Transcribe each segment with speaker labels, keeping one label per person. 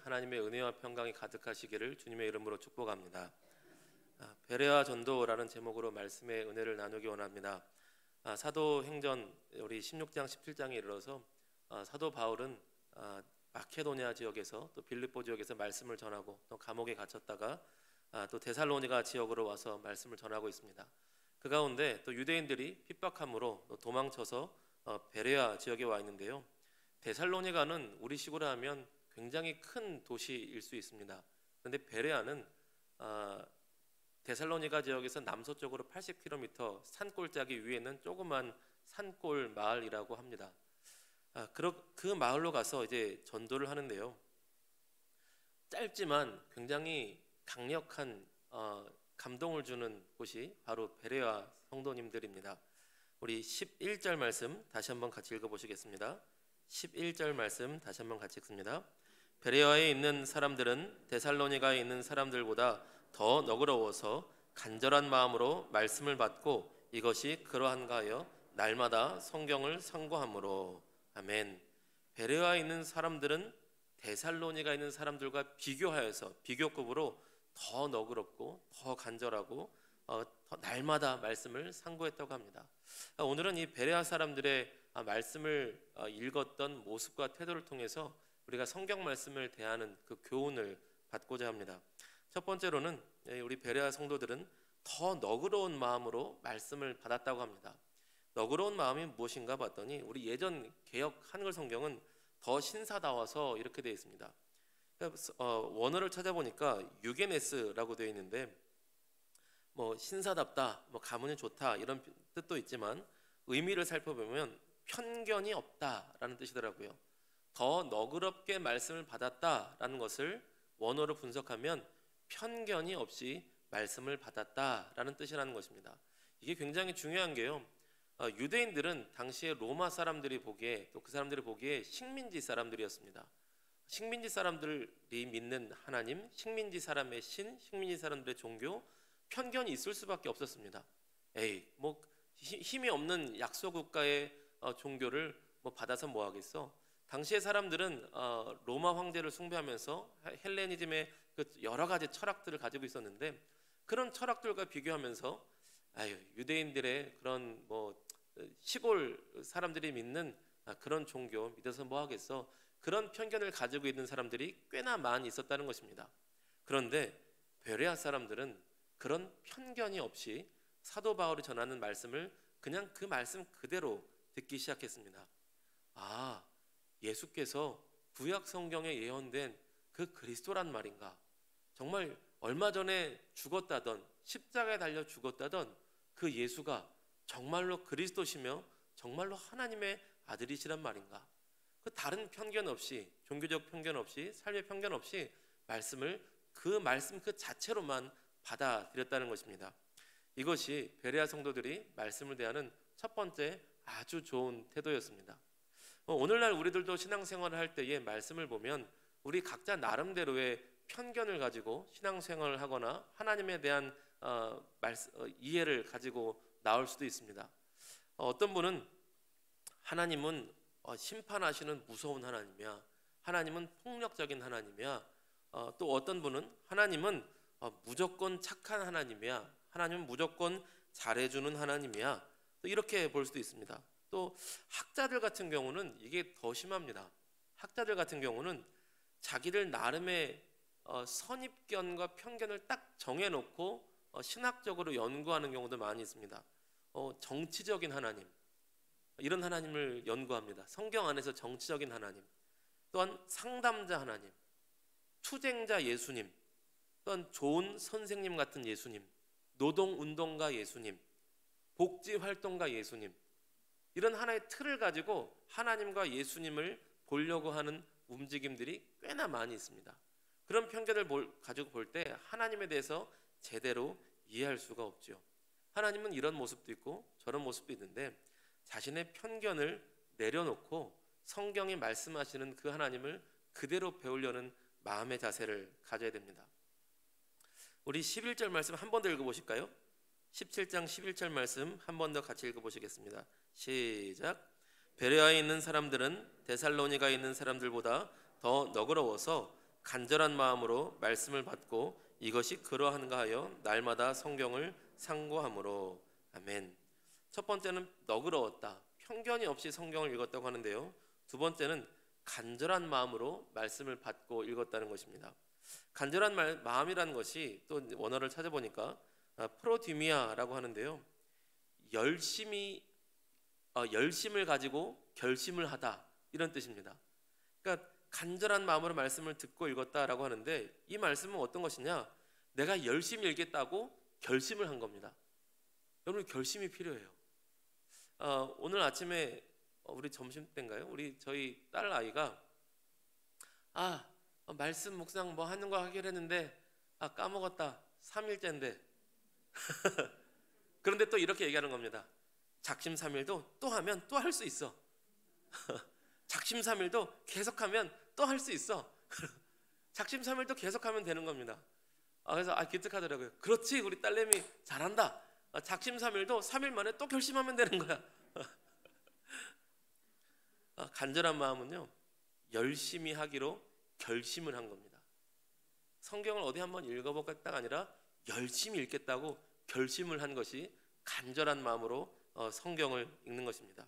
Speaker 1: 하나님의 은혜와 평강이 가득하시기를 주님의 이름으로 축복합니다. 베레아 전도라는 제목으로 말씀의 은혜를 나누기 원합니다. 사도행전 우리 16장 17장에 이르러서 사도 바울은 마케도니아 지역에서 또 빌립보 지역에서 말씀을 전하고 또 감옥에 갇혔다가 또 데살로니가 지역으로 와서 말씀을 전하고 있습니다. 그 가운데 또 유대인들이 핍박함으로 또 도망쳐서 베레아 지역에 와 있는데요. 데살로니가는 우리식으로 하면 굉장히 큰 도시일 수 있습니다. 그런데 베레아는 데살로니가 지역에서 남서쪽으로 80km 산골짜기 위에 있는 조그만 산골 마을이라고 합니다. 그 마을로 가서 이제 전도를 하는데요. 짧지만 굉장히 강력한 감동을 주는 곳이 바로 베레아 성도님들입니다. 우리 11절 말씀 다시 한번 같이 읽어보시겠습니다. 11절 말씀 다시 한번 같이 읽습니다. 베레아에 있는 사람들은 데살로니가에 있는 사람들보다 더 너그러워서 간절한 마음으로 말씀을 받고 이것이 그러한가 하여 날마다 성경을 상고함으로. 아멘. 베레아에 있는 사람들은 데살로니가에 있는 사람들과 비교하여서 비교급으로 더 너그럽고 더 간절하고 더 날마다 말씀을 상고했다고 합니다. 오늘은 이 베레아 사람들의 말씀을 읽었던 모습과 태도를 통해서 우리가 성경 말씀을 대하는 그 교훈을 받고자 합니다. 첫 번째로는 우리 베레아 성도들은 더 너그러운 마음으로 말씀을 받았다고 합니다. 너그러운 마음이 무엇인가 봤더니 우리 예전 개역 한글 성경은 더 신사다워서 이렇게 되어 있습니다. 원어를 찾아보니까 유게네스라고 되어 있는데 뭐 신사답다, 뭐 가문이 좋다 이런 뜻도 있지만 의미를 살펴보면 편견이 없다라는 뜻이더라고요. 더 너그럽게 말씀을 받았다라는 것을 원어로 분석하면 편견이 없이 말씀을 받았다라는 뜻이라는 것입니다. 이게 굉장히 중요한 게요. 유대인들은 당시에 로마 사람들이 보기에 또 그 사람들이 보기에 식민지 사람들이었습니다. 식민지 사람들이 믿는 하나님, 식민지 사람의 신, 식민지 사람들의 종교, 편견이 있을 수밖에 없었습니다. 뭐 힘이 없는 약소국가의 종교를 뭐 받아서 뭐 하겠어? 당시의 사람들은 로마 황제를 숭배하면서 헬레니즘의 그 여러 가지 철학들을 가지고 있었는데 그런 철학들과 비교하면서 유대인들의 그런 뭐 시골 사람들이 믿는 그런 종교 믿어서 뭐 하겠어? 그런 편견을 가지고 있는 사람들이 꽤나 많이 있었다는 것입니다. 그런데 베레아 사람들은 그런 편견이 없이 사도 바울이 전하는 말씀을 그냥 그 말씀 그대로 듣기 시작했습니다. 예수께서 구약 성경에 예언된 그 그리스도란 말인가? 정말 얼마 전에 죽었다던 십자가에 달려 죽었다던 그 예수가 정말로 그리스도시며 정말로 하나님의 아들이시란 말인가? 그 다른 편견 없이, 종교적 편견 없이, 삶의 편견 없이 그 말씀 그 자체로만 받아들였다는 것입니다. 이것이 베레아 성도들이 말씀을 대하는 첫 번째 아주 좋은 태도였습니다. 오늘날 우리들도 신앙생활을 할 때에 말씀을 보면 우리 각자 나름대로의 편견을 가지고 신앙생활을 하거나 하나님에 대한 이해를 가지고 나올 수도 있습니다. 어떤 분은 하나님은 심판하시는 무서운 하나님이야, 하나님은 폭력적인 하나님이야, 또 어떤 분은 하나님은 무조건 착한 하나님이야, 하나님은 무조건 잘해주는 하나님이야, 또 이렇게 볼 수도 있습니다. 또 학자들 같은 경우는 이게 더 심합니다. 학자들 같은 경우는 자기들 나름의 선입견과 편견을 딱 정해놓고 신학적으로 연구하는 경우도 많이 있습니다. 정치적인 하나님, 이런 하나님을 연구합니다. 성경 안에서 정치적인 하나님, 또한 상담자 하나님, 투쟁자 예수님, 또한 좋은 선생님 같은 예수님, 노동운동가 예수님, 복지활동가 예수님, 이런 하나의 틀을 가지고 하나님과 예수님을 보려고 하는 움직임들이 꽤나 많이 있습니다. 그런 편견을 가지고 볼 때 하나님에 대해서 제대로 이해할 수가 없죠. 하나님은 이런 모습도 있고 저런 모습도 있는데 자신의 편견을 내려놓고 성경이 말씀하시는 그 하나님을 그대로 배우려는 마음의 자세를 가져야 됩니다. 우리 11절 말씀 한 번 더 읽어보실까요? 17장 11절 말씀 한 번 더 같이 읽어보시겠습니다. 시작. 베레아에 있는 사람들은 데살로니가에 있는 사람들보다 더 너그러워서 간절한 마음으로 말씀을 받고 이것이 그러한가 하여 날마다 성경을 상고함으로. 아멘. 첫 번째는 너그러웠다, 편견이 없이 성경을 읽었다고 하는데요. 두 번째는 간절한 마음으로 말씀을 받고 읽었다는 것입니다. 간절한 마음이라는 것이 또 원어를 찾아보니까 프로디미아라고 하는데요. 열심을 가지고 결심을 하다, 이런 뜻입니다. 그러니까 간절한 마음으로 말씀을 듣고 읽었다라고 하는데, 이 말씀은 어떤 것이냐? 내가 열심히 읽겠다고 결심을 한 겁니다. 여러분, 결심이 필요해요. 오늘 아침에 우리 점심 때인가요? 저희 딸 아이가 말씀 묵상 뭐 하는 거 하기로 했는데 까먹었다. 3일째인데. 그런데 또 이렇게 얘기하는 겁니다. 작심삼일도 또 하면 또 할 수 있어. 작심삼일도 계속하면 또 할 수 있어. 작심삼일도 계속하면 되는 겁니다. 그래서 기특하더라고요. 그렇지, 우리 딸내미 잘한다. 작심삼일도 3일 만에 또 결심하면 되는 거야. 간절한 마음은요, 열심히 하기로 결심을 한 겁니다. 성경을 어디 한번 읽어보겠다가 아니라 열심히 읽겠다고 결심을 한 것이 간절한 마음으로 성경을 읽는 것입니다.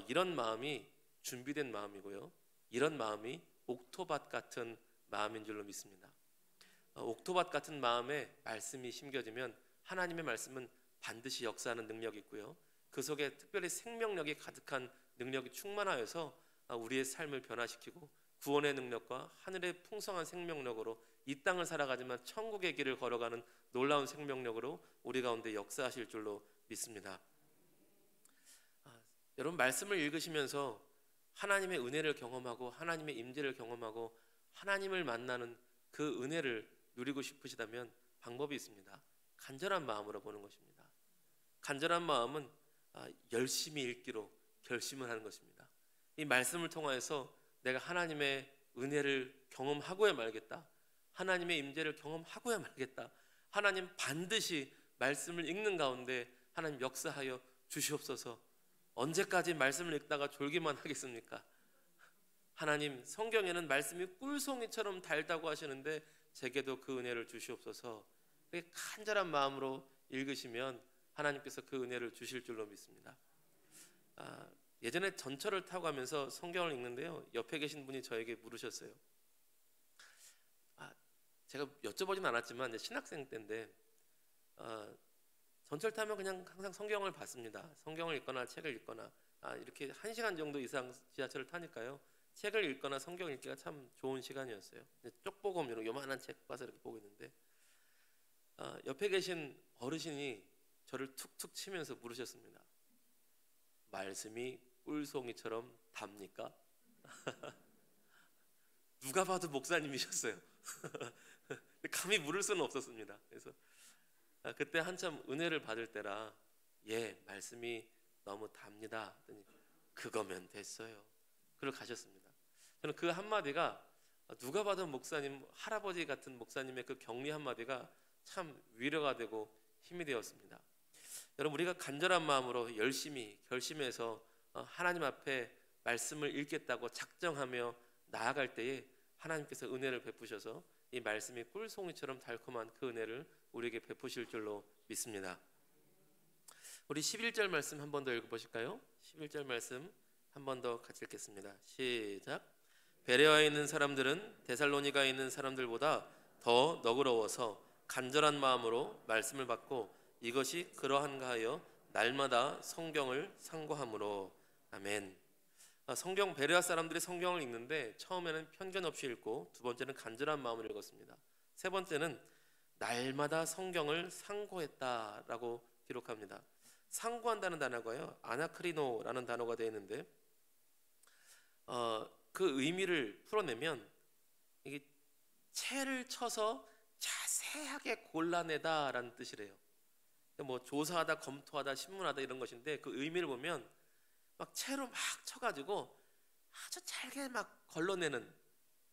Speaker 1: 이런 마음이 준비된 마음이고요, 이런 마음이 옥토밭 같은 마음인 줄로 믿습니다. 옥토밭 같은 마음에 말씀이 심겨지면 하나님의 말씀은 반드시 역사하는 능력이 있고요, 그 속에 특별히 생명력이 가득한 능력이 충만하여서 우리의 삶을 변화시키고 구원의 능력과 하늘의 풍성한 생명력으로 이 땅을 살아가지만 천국의 길을 걸어가는 놀라운 생명력으로 우리 가운데 역사하실 줄로 믿습니다. 여러분, 말씀을 읽으시면서 하나님의 은혜를 경험하고 하나님의 임재를 경험하고 하나님을 만나는 그 은혜를 누리고 싶으시다면 방법이 있습니다. 간절한 마음으로 보는 것입니다. 간절한 마음은 열심히 읽기로 결심을 하는 것입니다. 이 말씀을 통하여서 내가 하나님의 은혜를 경험하고야 말겠다, 하나님의 임재를 경험하고야 말겠다, 하나님 반드시 말씀을 읽는 가운데 하나님 역사하여 주시옵소서. 언제까지 말씀을 읽다가 졸기만 하겠습니까? 하나님, 성경에는 말씀이 꿀송이처럼 달다고 하시는데 제게도 그 은혜를 주시옵소서. 간절한 마음으로 읽으시면 하나님께서 그 은혜를 주실 줄로 믿습니다. 예전에 전철을 타고 가면서 성경을 읽는데요, 옆에 계신 분이 저에게 물으셨어요. 제가 여쭤보진 않았지만 신학생 때인데 전철 타면 그냥 항상 성경을 봤습니다. 성경을 읽거나 책을 읽거나 이렇게 1시간 정도 이상 지하철을 타니까요, 책을 읽거나 성경 읽기가 참 좋은 시간이었어요. 쪽보검 이런 요만한 책 봐서 이렇게 보고 있는데 옆에 계신 어르신이 저를 툭툭 치면서 물으셨습니다. 말씀이 꿀송이처럼 답니까? 누가 봐도 목사님이셨어요. 감히 물을 수는 없었습니다. 그래서 그때 한참 은혜를 받을 때라 말씀이 너무 답니다. 그거면 됐어요. 그리고 가셨습니다. 저는 그 한마디가 누가 봐도 목사님, 할아버지 같은 목사님의 그 격리 한마디가 참 위로가 되고 힘이 되었습니다. 여러분, 우리가 간절한 마음으로 열심히 결심해서 하나님 앞에 말씀을 읽겠다고 작정하며 나아갈 때에 하나님께서 은혜를 베푸셔서 이 말씀이 꿀송이처럼 달콤한 그 은혜를 우리에게 베푸실 줄로 믿습니다. 우리 11절 말씀 한 번 더 읽어보실까요? 11절 말씀 한 번 더 같이 읽겠습니다. 시작. 베레아에 있는 사람들은 데살로니가에 있는 사람들보다 더 너그러워서 간절한 마음으로 말씀을 받고 이것이 그러한가 하여 날마다 성경을 상고함으로. 아멘. 성경, 베레아 사람들이 성경을 읽는데 처음에는 편견 없이 읽고 두 번째는 간절한 마음을 읽었습니다. 세 번째는 날마다 성경을 상고했다라고 기록합니다. 상고한다는 단어가요, 아나크리노라는 단어가 되어 있는데 그 의미를 풀어내면 이게 채를 쳐서 자세하게 골라내다라는 뜻이래요. 뭐 조사하다, 검토하다, 신문하다 이런 것인데 그 의미를 보면 막 채로 막 쳐가지고 아주 잘게 막 걸러내는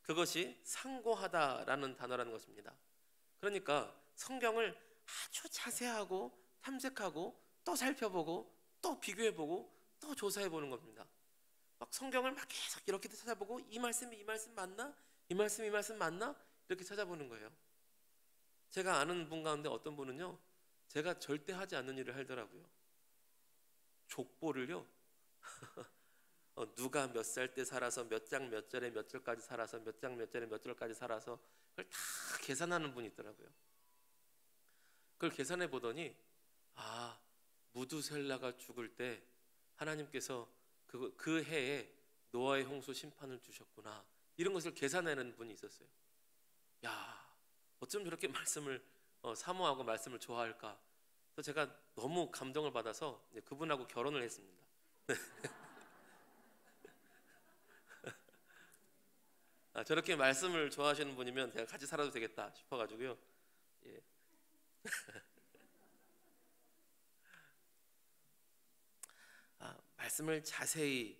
Speaker 1: 그것이 상고하다라는 단어라는 것입니다. 그러니까 성경을 아주 자세하고 탐색하고 또 살펴보고 또 비교해보고 또 조사해보는 겁니다. 막 성경을 막 계속 이렇게 찾아보고 이 말씀이 이 말씀 맞나? 이 말씀 맞나? 이렇게 찾아보는 거예요. 제가 아는 분 가운데 어떤 분은요, 제가 절대 하지 않는 일을 하더라고요. 족보를요, 누가 몇 살 때 살아서 몇 장 몇 절에 몇 절까지 살아서 몇 장 몇 절에 몇 절까지 살아서 그걸 다 계산하는 분이 있더라고요. 그걸 계산해 보더니 무두셀라가 죽을 때 하나님께서 그 해에 노아의 홍수 심판을 주셨구나, 이런 것을 계산하는 분이 있었어요. 야, 어쩜 저렇게 말씀을 사모하고 말씀을 좋아할까? 그래서 제가 너무 감동을 받아서 그분하고 결혼을 했습니다. 저렇게 말씀을 좋아하시는 분이면 제가 같이 살아도 되겠다 싶어가지고요. 예. 말씀을 자세히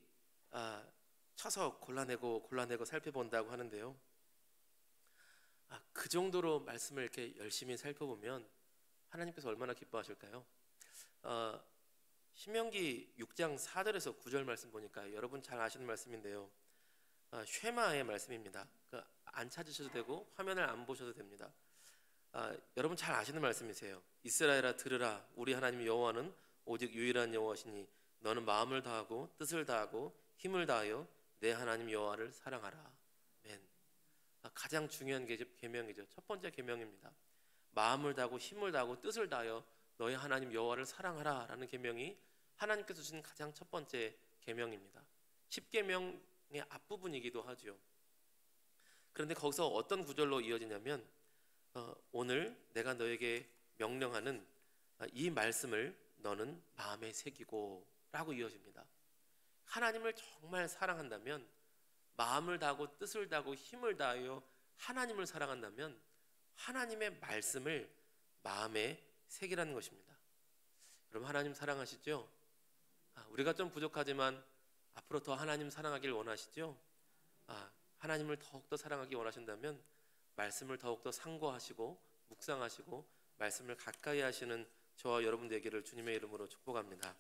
Speaker 1: 쳐서 골라내고 살펴본다고 하는데요. 그 정도로 말씀을 이렇게 열심히 살펴보면 하나님께서 얼마나 기뻐하실까요? 신명기 6장 4절에서 9절 말씀 보니까 여러분 잘 아시는 말씀인데요. 쉐마의 말씀입니다. 안 찾으셔도 되고 화면을 안 보셔도 됩니다. 여러분 잘 아시는 말씀이세요. 이스라엘아 들으라, 우리 하나님 여호와는 오직 유일한 여호와시니 너는 마음을 다하고 뜻을 다하고 힘을 다하여 내 하나님 여호와를 사랑하라. 아멘. 가장 중요한 계명이죠. 첫 번째 계명입니다. 마음을 다하고 힘을 다하고 뜻을 다하여 너의 하나님 여호와를 사랑하라 라는 계명이 하나님께서 주신 가장 첫 번째 계명입니다. 10계명의 앞부분이기도 하죠. 그런데 거기서 어떤 구절로 이어지냐면 오늘 내가 너에게 명령하는 이 말씀을 너는 마음에 새기고 라고 이어집니다. 하나님을 정말 사랑한다면, 마음을 다하고 뜻을 다하고 힘을 다하여 하나님을 사랑한다면 하나님의 말씀을 마음에 새기라는 것입니다. 여러분 하나님 사랑하시죠? 우리가 좀 부족하지만 앞으로 더 하나님 사랑하길 원하시죠? 하나님을 더욱더 사랑하기 원하신다면 말씀을 더욱더 상고하시고 묵상하시고 말씀을 가까이 하시는 저와 여러분 되기를 주님의 이름으로 축복합니다.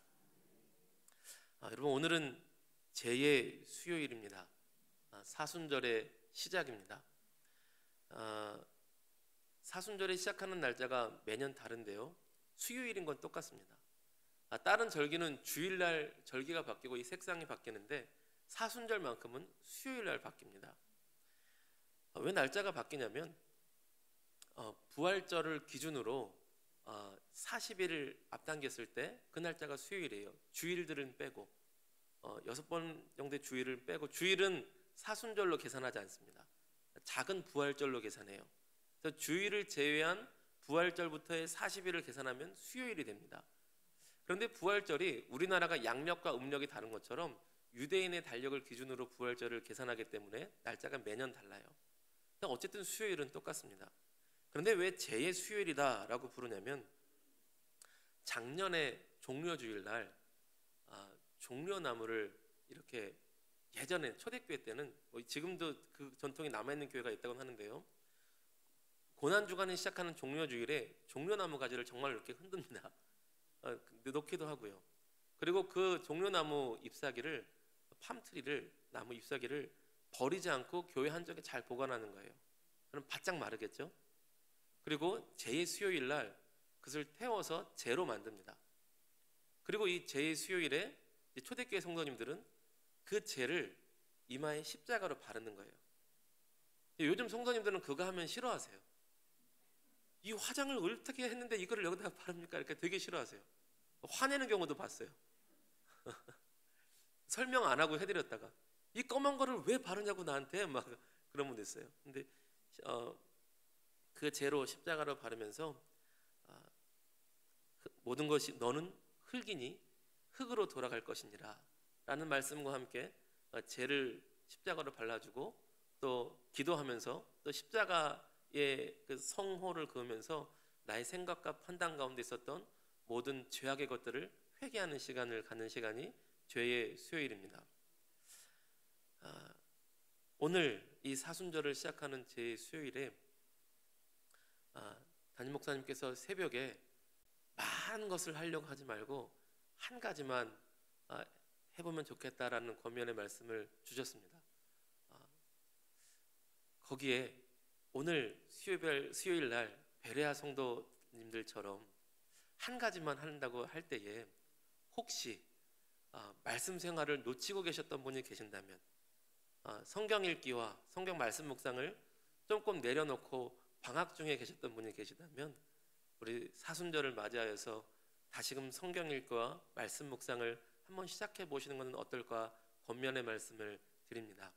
Speaker 1: 여러분 오늘은 제의 수요일입니다. 사순절의 시작입니다. 사순절에 시작하는 날짜가 매년 다른데요, 수요일인 건 똑같습니다. 다른 절기는 주일날 절기가 바뀌고 이 색상이 바뀌는데 사순절만큼은 수요일날 바뀝니다. 왜 날짜가 바뀌냐면 부활절을 기준으로 40일을 앞당겼을 때 그 날짜가 수요일이에요. 주일들은 빼고 6번 정도의 주일을 빼고, 주일은 사순절로 계산하지 않습니다. 작은 부활절로 계산해요. 그래서 주일을 제외한 부활절부터의 40일을 계산하면 수요일이 됩니다. 그런데 부활절이 우리나라가 양력과 음력이 다른 것처럼 유대인의 달력을 기준으로 부활절을 계산하기 때문에 날짜가 매년 달라요. 어쨌든 수요일은 똑같습니다. 그런데 왜 제의 수요일이다라고 부르냐면, 작년에 종려주일날 종려나무를 이렇게, 예전에 초대교회 때는 지금도 그 전통이 남아있는 교회가 있다고 하는데요, 고난주간에 시작하는 종려주일에 종려나무 가지를 정말 이렇게 흔듭니다. 놓기도 하고요. 그리고 그 종려나무 잎사귀를, 팜트리를, 나무 잎사귀를 버리지 않고 교회 한쪽에 잘 보관하는 거예요. 그럼 바짝 마르겠죠. 그리고 제의 수요일날 그것을 태워서 제로 만듭니다. 그리고 이 제의 수요일에 초대교회 성도님들은 그 제를 이마에 십자가로 바르는 거예요. 요즘 성도님들은 그거 하면 싫어하세요. 이 화장을 어떻게 했는데 이거를 여기다가 바릅니까? 이렇게 되게 싫어하세요. 화내는 경우도 봤어요. 설명 안 하고 해드렸다가 이 검은 거를 왜 바르냐고 나한테 막 그런 분도 있어요. 근데 그 제로 십자가로 바르면서 모든 것이 너는 흙이니 흙으로 돌아갈 것이니라 라는 말씀과 함께 제를 십자가로 발라주고, 또 기도하면서 또 십자가의 그 성호를 그으면서 나의 생각과 판단 가운데 있었던 모든 죄악의 것들을 회개하는 시간을 갖는 시간이 죄의 수요일입니다. 오늘 이 사순절을 시작하는 죄의 수요일에 담임 목사님께서 새벽에 많은 것을 하려고 하지 말고 한 가지만 해보면 좋겠다라는 권면의 말씀을 주셨습니다. 거기에 오늘 수요일 날 베레아 성도님들처럼 한 가지만 한다고 할 때에 혹시 말씀 생활을 놓치고 계셨던 분이 계신다면, 성경 읽기와 성경 말씀 묵상을 조금 내려놓고 방학 중에 계셨던 분이 계시다면 우리 사순절을 맞이하여서 다시금 성경 읽기와 말씀 묵상을 한번 시작해 보시는 것은 어떨까 권면의 말씀을 드립니다.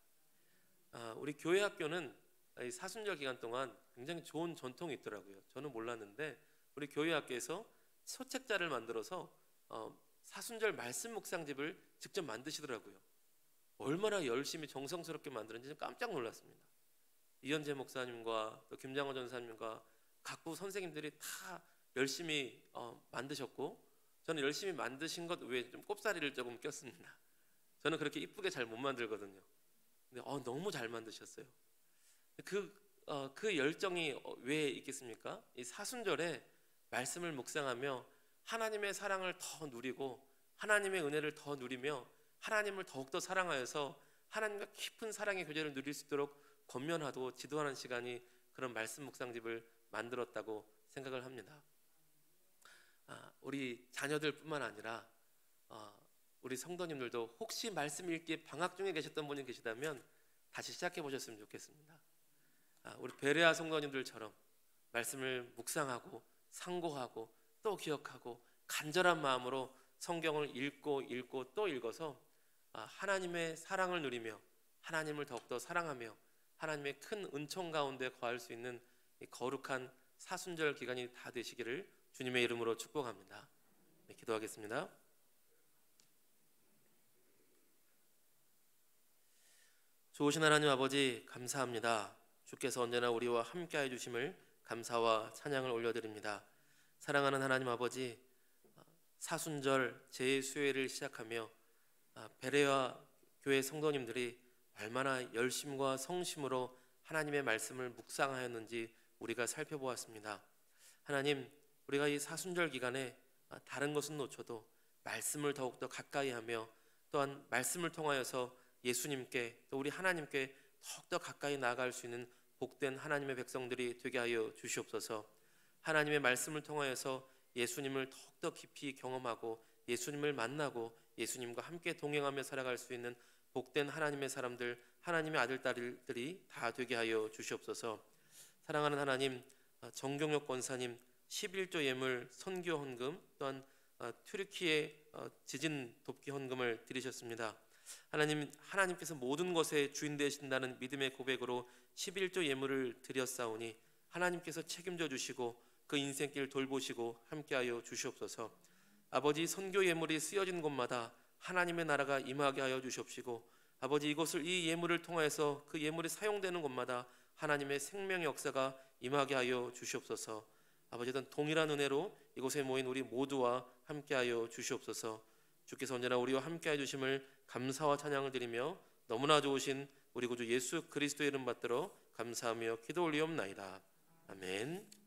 Speaker 1: 우리 교회 학교는 이 사순절 기간 동안 굉장히 좋은 전통이 있더라고요. 저는 몰랐는데 우리 교회 학교에서 소책자를 만들어서 사순절 말씀 묵상집을 직접 만드시더라고요. 얼마나 열심히 정성스럽게 만드는지 깜짝 놀랐습니다. 이현재 목사님과 또 김장원 전사님과 각부 선생님들이 다 열심히 만드셨고, 저는 열심히 만드신 것 외에 좀 꼽사리를 조금 꼈습니다. 저는 그렇게 이쁘게 잘 못 만들거든요. 근데 너무 잘 만드셨어요. 그 열정이 왜 있겠습니까? 이 사순절에 말씀을 묵상하며 하나님의 사랑을 더 누리고 하나님의 은혜를 더 누리며 하나님을 더욱더 사랑하여서 하나님과 깊은 사랑의 교제를 누릴 수 있도록 권면하고 지도하는 시간이 그런 말씀 묵상집을 만들었다고 생각을 합니다. 우리 자녀들뿐만 아니라 우리 성도님들도 혹시 말씀 읽기 방학 중에 계셨던 분이 계시다면 다시 시작해 보셨으면 좋겠습니다. 우리 베레아 성도님들처럼 말씀을 묵상하고 상고하고 또 기억하고 간절한 마음으로 성경을 읽고 또 읽어서 하나님의 사랑을 누리며 하나님을 더욱더 사랑하며 하나님의 큰 은총 가운데 거할 수 있는 이 거룩한 사순절 기간이 다 되시기를 주님의 이름으로 축복합니다. 네, 기도하겠습니다. 좋으신 하나님 아버지, 감사합니다. 주께서 언제나 우리와 함께해 주심을 감사와 찬양을 올려드립니다. 사랑하는 하나님 아버지, 사순절 제2수요일을 시작하며 베레아 교회 성도님들이 얼마나 열심과 성심으로 하나님의 말씀을 묵상하였는지 우리가 살펴보았습니다. 하나님, 우리가 이 사순절 기간에 다른 것은 놓쳐도 말씀을 더욱더 가까이 하며 또한 말씀을 통하여서 예수님께 또 우리 하나님께 더욱더 가까이 나아갈 수 있는 복된 하나님의 백성들이 되게 하여 주시옵소서. 하나님의 말씀을 통하여서 예수님을 더욱더 깊이 경험하고 예수님을 만나고 예수님과 함께 동행하며 살아갈 수 있는 복된 하나님의 사람들, 하나님의 아들, 딸들이 다 되게 하여 주시옵소서. 사랑하는 하나님, 정경혁 권사님 11조 예물 선교 헌금 또한 튀르키예 지진 돕기 헌금을 드리셨습니다. 하나님께서 모든 것에 주인 되신다는 믿음의 고백으로 11조 예물을 드렸사오니 하나님께서 책임져 주시고 그 인생길 돌보시고 함께하여 주시옵소서. 아버지, 선교 예물이 쓰여진 곳마다 하나님의 나라가 임하게 하여 주시옵시고 아버지, 이 예물을 통하여서 그 예물이 사용되는 곳마다 하나님의 생명의 역사가 임하게 하여 주시옵소서. 아버지, 동일한 은혜로 이곳에 모인 우리 모두와 함께하여 주시옵소서. 주께서 언제나 우리와 함께해 주심을 감사와 찬양을 드리며 너무나 좋으신 우리 구주 예수 그리스도의 이름 받들어 감사하며 기도 올리옵나이다. 아멘.